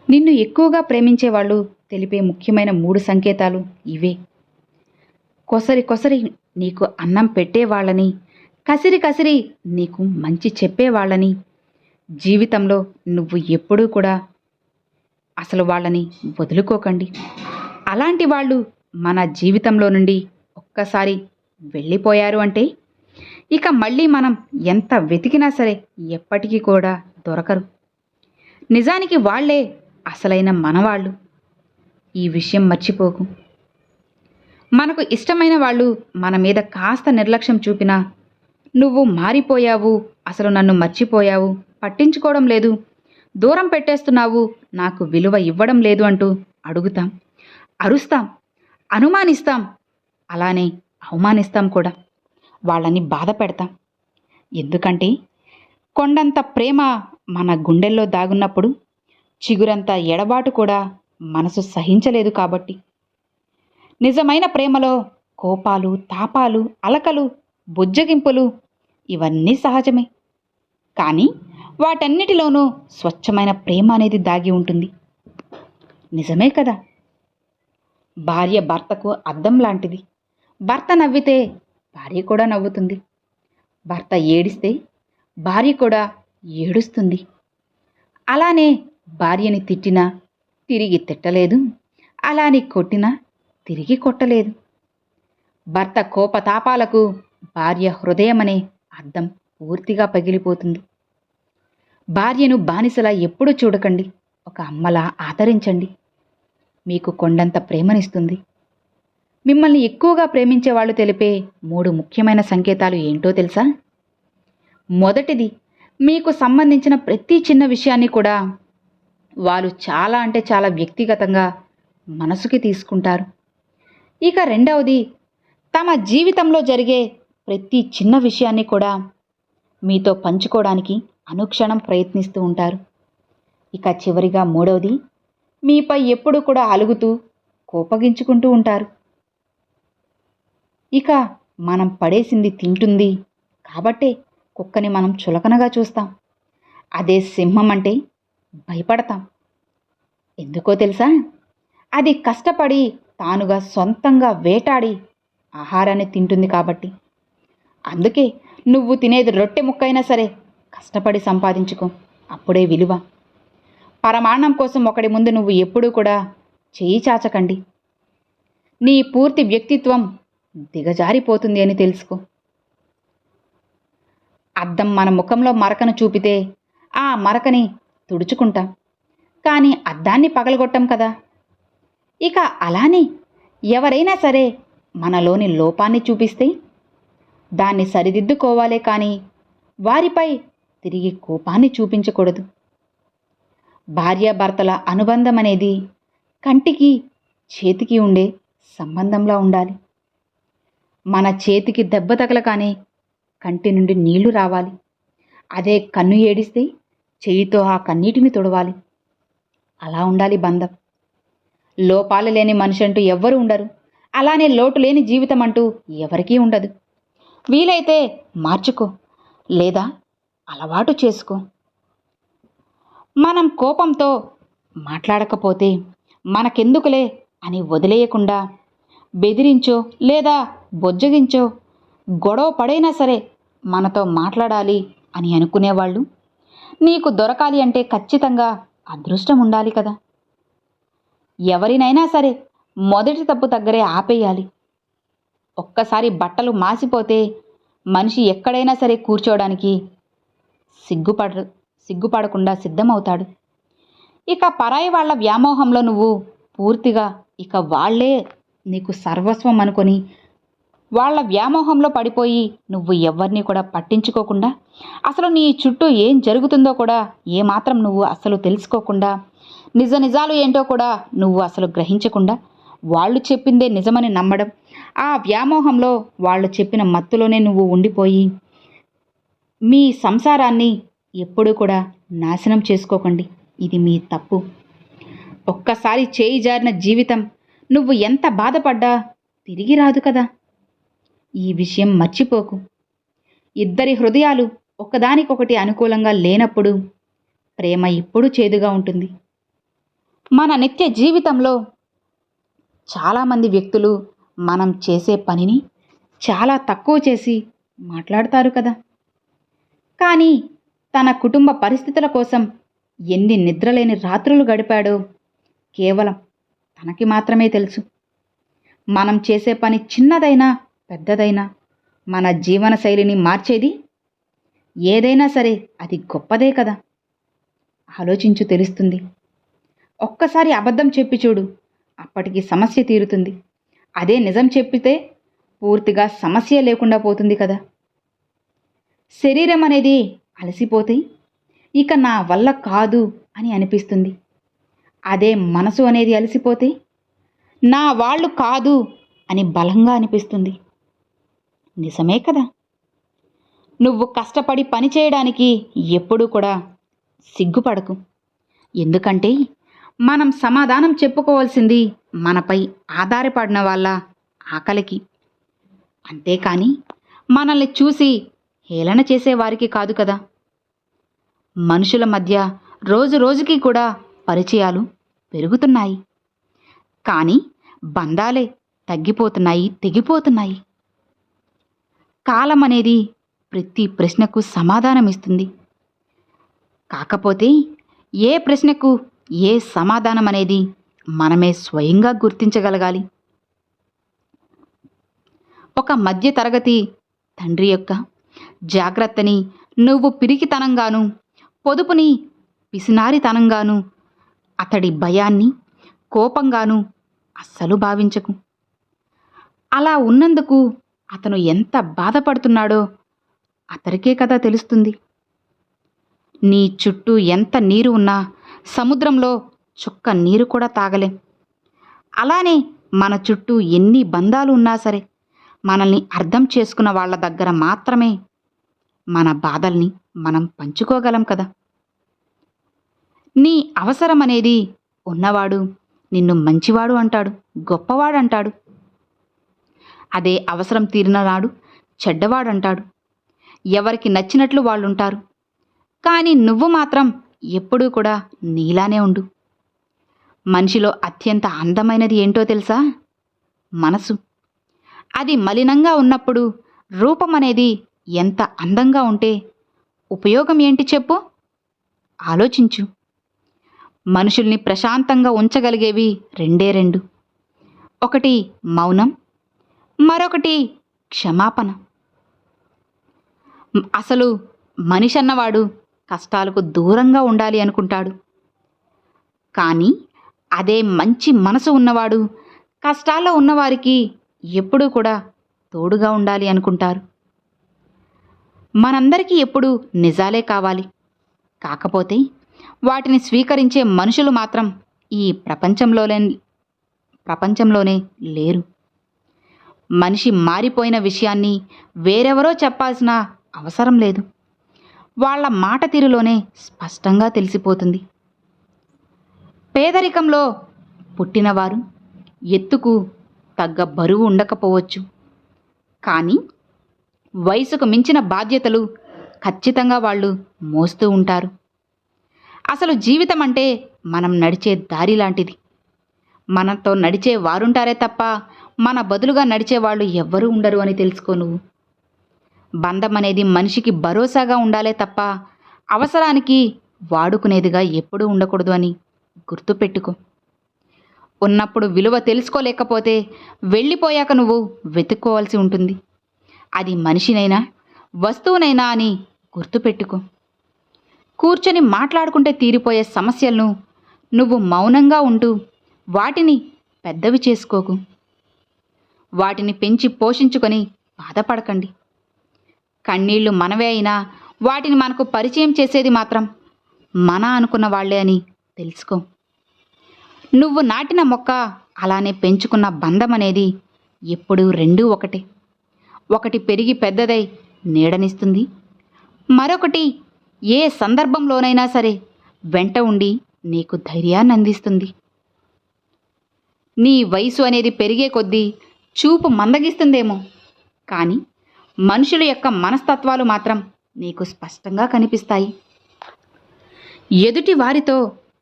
నిన్ను ఎక్కువగా ప్రేమించేవాళ్ళు తెలిపే ముఖ్యమైన 3 సంకేతాలు ఇవే. కొసరి కొసరి నీకు అన్నం పెట్టేవాళ్ళని, కసిరి కసిరి నీకు మంచి చెప్పేవాళ్ళని, జీవితంలో నువ్వు ఎప్పుడూ కూడా అసలు వాళ్ళని వదులుకోకండి. అలాంటి వాళ్ళు మన జీవితంలో నుండి ఒక్కసారి వెళ్ళిపోయారు అంటే, ఇక మళ్ళీ మనం ఎంత వెతికినా సరే ఎప్పటికీ కూడా దొరకరు. నిజానికి వాళ్ళే అసలైన మనవాళ్ళు. ఈ విషయం మర్చిపోకు. మనకు ఇష్టమైన వాళ్ళు మన మీద కాస్త నిర్లక్ష్యం చూపినా, నువ్వు మారిపోయావు, అసలు నన్ను మర్చిపోయావు, పట్టించుకోవడం లేదు, దూరం పెట్టేస్తున్నావు, నాకు విలువ ఇవ్వడం లేదు అంటూ అడుగుతాం, అరుస్తాం, అనుమానిస్తాం, అలానే అవమానిస్తాం కూడా. వాళ్ళని బాధ పెడతాం. ఎందుకంటే కొండంత ప్రేమ మన గుండెల్లో దాగున్నప్పుడు చిగురంత ఎడబాటు కూడా మనసు సహించలేదు కాబట్టి. నిజమైన ప్రేమలో కోపాలు, తాపాలు, అలకలు, బుజ్జగింపులు ఇవన్నీ సహజమే. కానీ వాటన్నిటిలోనూ స్వచ్ఛమైన ప్రేమ అనేది దాగి ఉంటుంది. నిజమే కదా? భార్య భర్తకు అద్దం లాంటిది. భర్త నవ్వితే భార్య కూడా నవ్వుతుంది. భర్త ఏడిస్తే భార్య కూడా ఏడుస్తుంది. అలానే భార్యని తిట్టినా తిరిగి తిట్టలేదు, అలాని కొట్టినా తిరిగి కొట్టలేదు. భర్త కోపతాపాలకు భార్య హృదయమనే అద్దం పూర్తిగా పగిలిపోతుంది. భార్యను బానిసలా ఎప్పుడూ చూడకండి, ఒక అమ్మలా ఆదరించండి. మీకు కొండంత ప్రేమనిస్తుంది. మిమ్మల్ని ఎక్కువగా ప్రేమించే వాళ్ళు తెలిపే 3 ముఖ్యమైన సంకేతాలు ఏంటో తెలుసా? మొదటిది, మీకు సంబంధించిన ప్రతి చిన్న విషయాన్ని కూడా వాళ్ళు చాలా అంటే చాలా వ్యక్తిగతంగా మనసుకి తీసుకుంటారు. ఇక రెండవది, తమ జీవితంలో జరిగే ప్రతి చిన్న విషయాన్ని కూడా మీతో పంచుకోవడానికి అనుక్షణం ప్రయత్నిస్తూ ఉంటారు. ఇక చివరిగా మూడవది, మీపై ఎప్పుడు కూడా అలుగుతూ కోపగించుకుంటూ ఉంటారు. ఇక మనం పడేసింది తింటుంది కాబట్టే కుక్కని మనం చులకనగా చూస్తాం. అదే సింహం అంటే భయపడతాం. ఎందుకో తెలుసా? అది కష్టపడి తానుగా సొంతంగా వేటాడి ఆహారాన్ని తింటుంది కాబట్టి. అందుకే నువ్వు తినేది రొట్టె ముక్కైనా సరే కష్టపడి సంపాదించుకో, అప్పుడే విలువ. పరమాన్నం కోసం ఒకడి ముందు నువ్వు ఎప్పుడూ కూడా చేయి చాచకండి. నీ పూర్తి వ్యక్తిత్వం దిగజారిపోతుంది అని తెలుసుకో. అద్దం మన ముఖంలో మరకను చూపితే ఆ మరకని తుడుచుకుంటాం, కానీ అద్దాన్ని పగలగొట్టం కదా. ఇక అలానే ఎవరైనా సరే మనలోని లోపాన్ని చూపిస్తే దాన్ని సరిదిద్దుకోవాలే కానీ వారిపై తిరిగి కోపాన్ని చూపించకూడదు. భార్యాభర్తల అనుబంధం అనేది కంటికి చేతికి ఉండే సంబంధంలా ఉండాలి. మన చేతికి దెబ్బ తగలగానే కంటి నుండి నీళ్లు రావాలి. అదే కన్ను ఏడిస్తే చెయ్యితో ఆ కన్నీటిని తుడవాలి. అలా ఉండాలి బంధం. లోపాలు లేని మనిషి అంటూ ఎవ్వరూ ఉండరు. అలానే లోటు లేని జీవితం అంటూ ఎవరికీ ఉండదు. వీలైతే మార్చుకో, లేదా అలవాటు చేసుకో. మనం కోపంతో మాట్లాడకపోతే మనకెందుకులే అని వదిలేయకుండా బెదిరించో లేదా బొజ్జగించో గొడవ పడైనా సరే మనతో మాట్లాడాలి అని అనుకునేవాళ్ళు నీకు దొరకాలి అంటే ఖచ్చితంగా అదృష్టం ఉండాలి కదా. ఎవరినైనా సరే మొదటి తప్పు దగ్గరే ఆపేయాలి. ఒక్కసారి బట్టలు మాసిపోతే మనిషి ఎక్కడైనా సరే కూర్చోవడానికి సిగ్గుపడకుండా సిద్ధమవుతాడు. ఇక పరాయి వాళ్ళ వ్యామోహంలో నువ్వు పూర్తిగా ఇక వాళ్లే నీకు సర్వస్వం అనుకొని వాళ్ళ వ్యామోహంలో పడిపోయి నువ్వు ఎవరిని కూడా పట్టించుకోకుండా, అసలు నీ చుట్టూ ఏం జరుగుతుందో కూడా ఏమాత్రం నువ్వు అసలు తెలుసుకోకుండా, నిజ నిజాలు ఏంటో కూడా నువ్వు అసలు గ్రహించకుండా వాళ్ళు చెప్పిందే నిజమని నమ్మడం, ఆ వ్యామోహంలో వాళ్ళు చెప్పిన మత్తులోనే నువ్వు ఉండిపోయి మీ సంసారాన్ని ఎప్పుడూ కూడా నాశనం చేసుకోకండి. ఇది మీ తప్పు. ఒక్కసారి చేయి జారిన జీవితం నువ్వు ఎంత బాధపడ్డా తిరిగి రాదు కదా. ఈ విషయం మర్చిపోకు. ఇద్దరి హృదయాలు ఒకదానికొకటి అనుకూలంగా లేనప్పుడు ప్రేమ ఎప్పుడూ చేదుగా ఉంటుంది. మన నిత్య జీవితంలో చాలామంది వ్యక్తులు మనం చేసే పనిని చాలా తక్కువ చేసి మాట్లాడతారు కదా. కానీ తన కుటుంబ పరిస్థితుల కోసం ఎన్ని నిద్రలేని రాత్రులు గడిపాడో కేవలం తనకి మాత్రమే తెలుసు. మనం చేసే పని చిన్నదైనా పెద్దదైనా మన జీవన శైలిని మార్చేది ఏదైనా సరే అది గొప్పదే కదా. ఆలోచించు, తెలుస్తుంది. ఒక్కసారి అబద్ధం చెప్పి చూడు, అప్పటికి సమస్య తీరుతుంది. అదే నిజం చెప్పితే పూర్తిగా సమస్య లేకుండా పోతుంది కదా. శరీరం అనేది అలసిపోతే ఇక నా వల్ల కాదు అని అనిపిస్తుంది. అదే మనసు అనేది అలసిపోతే నా వాళ్ళు కాదు అని బలంగా అనిపిస్తుంది. నిజమే కదా. నువ్వు కష్టపడి పని చేయడానికి ఎప్పుడూ కూడా సిగ్గుపడకు. ఎందుకంటే మనం సమాధానం చెప్పుకోవాల్సింది మనపై ఆధారపడిన వాళ్ళ ఆకలికి, అంతేకాని మనల్ని చూసి హేళన చేసేవారికి కాదు కదా. మనుషుల మధ్య రోజు రోజుకి కూడా పరిచయాలు పెరుగుతున్నాయి, కానీ బంధాలే తగ్గిపోతున్నాయి, తెగిపోతున్నాయి. కాలం అనేది ప్రతి ప్రశ్నకు సమాధానం ఇస్తుంది. కాకపోతే ఏ ప్రశ్నకు ఏ సమాధానం అనేది మనమే స్వయంగా గుర్తించగలగాలి. ఒక మధ్య తరగతి తండ్రి యొక్క జాగ్రత్తని నువ్వు పిరికితనంగాను, పొదుపుని పిసినారితనంగాను, అతడి భయాన్ని కోపంగాను అస్సలు భావించకు. అలా ఉన్నందుకు అతను ఎంత బాధపడుతున్నాడో అతడికే కదా తెలుస్తుంది. నీ చుట్టూ ఎంత నీరు ఉన్నా సముద్రంలో చుక్క నీరు కూడా తాగలేం. అలానే మన చుట్టూ ఎన్ని బంధాలు ఉన్నా సరే మనల్ని అర్థం చేసుకున్న వాళ్ళ దగ్గర మాత్రమే మన బాధల్ని మనం పంచుకోగలం కదా. నీ అవసరం అనేది ఉన్నవాడు నిన్ను మంచివాడు అంటాడు, గొప్పవాడు అంటాడు. అదే అవసరం తీరిన నాడు చెడ్డవాడంటాడు. ఎవరికి నచ్చినట్లు వాళ్ళుంటారు. కానీ నువ్వు మాత్రం ఎప్పుడూ కూడా నీలానే ఉండు. మనిషిలో అత్యంత అందమైనది ఏంటో తెలుసా? మనసు. అది మలినంగా ఉన్నప్పుడు రూపం అనేది ఎంత అందంగా ఉంటే ఉపయోగం ఏంటి చెప్పు? ఆలోచించు. మనుషుల్ని ప్రశాంతంగా ఉంచగలిగేవి రెండే రెండు. ఒకటి మౌనం, మరొకటి క్షమాపణ. అసలు మనిషి అన్నవాడు కష్టాలకు దూరంగా ఉండాలి అనుకుంటాడు. కానీ అదే మంచి మనసు ఉన్నవాడు కష్టాల్లో ఉన్నవారికి ఎప్పుడూ కూడా తోడుగా ఉండాలి అనుకుంటారు. మనందరికీ ఎప్పుడూ నిజాలే కావాలి. కాకపోతే వాటిని స్వీకరించే మనుషులు మాత్రం ఈ ప్రపంచంలోనే లేరు. మనిషి మారిపోయిన విషయాన్ని వేరెవరో చెప్పాల్సిన అవసరం లేదు. వాళ్ళ మాట తీరులోనే స్పష్టంగా తెలిసిపోతుంది. పేదరికంలో పుట్టినవారు ఎత్తుకు తగ్గ బరువు ఉండకపోవచ్చు, కానీ వయసుకు మించిన బాధ్యతలు ఖచ్చితంగా వాళ్ళు మోస్తూ ఉంటారు. అసలు జీవితం అంటే మనం నడిచే దారి లాంటిది. మనతో నడిచే వారుంటారే తప్ప మన బదులుగా నడిచేవాళ్ళు ఎవ్వరూ ఉండరు అని తెలుసుకో నువ్వు. బంధం అనేది మనిషికి భరోసాగా ఉండాలే తప్ప అవసరానికి వాడుకునేదిగా ఎప్పుడూ ఉండకూడదు అని గుర్తుపెట్టుకో. ఉన్నప్పుడు విలువ తెలుసుకోలేకపోతే వెళ్ళిపోయాక నువ్వు వెతుక్కోవాల్సి ఉంటుంది. అది మనిషినైనా వస్తువునైనా అని గుర్తుపెట్టుకో. కూర్చొని మాట్లాడుకుంటే తీరిపోయే సమస్యలను నువ్వు మౌనంగా ఉంటూ వాటిని పెద్దవి చేసుకోకు. వాటిని పెంచి పోషించుకొని బాధపడకండి. కన్నీళ్లు మనవే అయినా వాటిని మనకు పరిచయం చేసేది మాత్రం మన అనుకున్న వాళ్లే అని తెలుసుకో. నువ్వు నాటిన మొక్క అలానే పెంచుకున్న బంధం అనేది ఎప్పుడూ రెండూ ఒకటే. ఒకటి పెరిగి పెద్దదై నీడనిస్తుంది, మరొకటి ఏ సందర్భంలోనైనా సరే వెంట ఉండి నీకు ధైర్యాన్ని అందిస్తుంది. నీ వయసు అనేది పెరిగే కొద్దీ చూపు మందగిస్తుందేమో, కానీ మనుషుల యొక్క మనస్తత్వాలు మాత్రం నీకు స్పష్టంగా కనిపిస్తాయి. ఎదుటి వారితో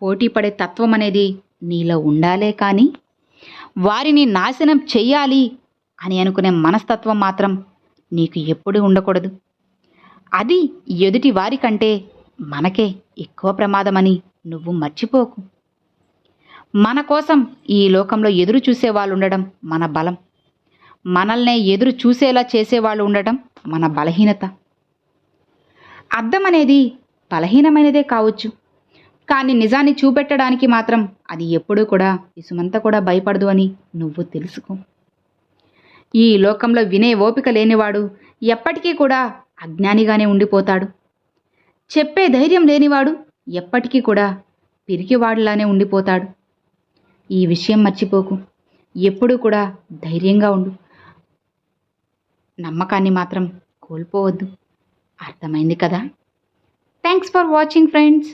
పోటీపడే తత్వం అనేది నీలో ఉండాలే కానీ వారిని నాశనం చెయ్యాలి అని అనుకునే మనస్తత్వం మాత్రం నీకు ఎప్పుడూ ఉండకూడదు. అది ఎదుటి వారికంటే మనకే ఎక్కువ ప్రమాదమని నువ్వు మర్చిపోకు. మన కోసం ఈ లోకంలో ఎదురు చూసేవాళ్ళు ఉండడం మన బలం. మనల్నే ఎదురు చూసేలా చేసేవాళ్ళు ఉండటం మన బలహీనత. అద్దం అనేది బలహీనమైనదే కావచ్చు, కానీ నిజాన్ని చూపెట్టడానికి మాత్రం అది ఎప్పుడూ కూడా ఇసుమంతా కూడా భయపడదు అని నువ్వు తెలుసుకో. ఈ లోకంలో వినే ఓపిక లేనివాడు ఎప్పటికీ కూడా అజ్ఞానిగానే ఉండిపోతాడు. చెప్పే ధైర్యం లేనివాడు ఎప్పటికీ కూడా పిరికివాడిలానే ఉండిపోతాడు. ఈ విషయం మర్చిపోకు. ఎప్పుడూ కూడా ధైర్యంగా ఉండు. నమ్మకాన్ని మాత్రం కోల్పోవద్దు. అర్థమైంది కదా? Thanks for watching friends.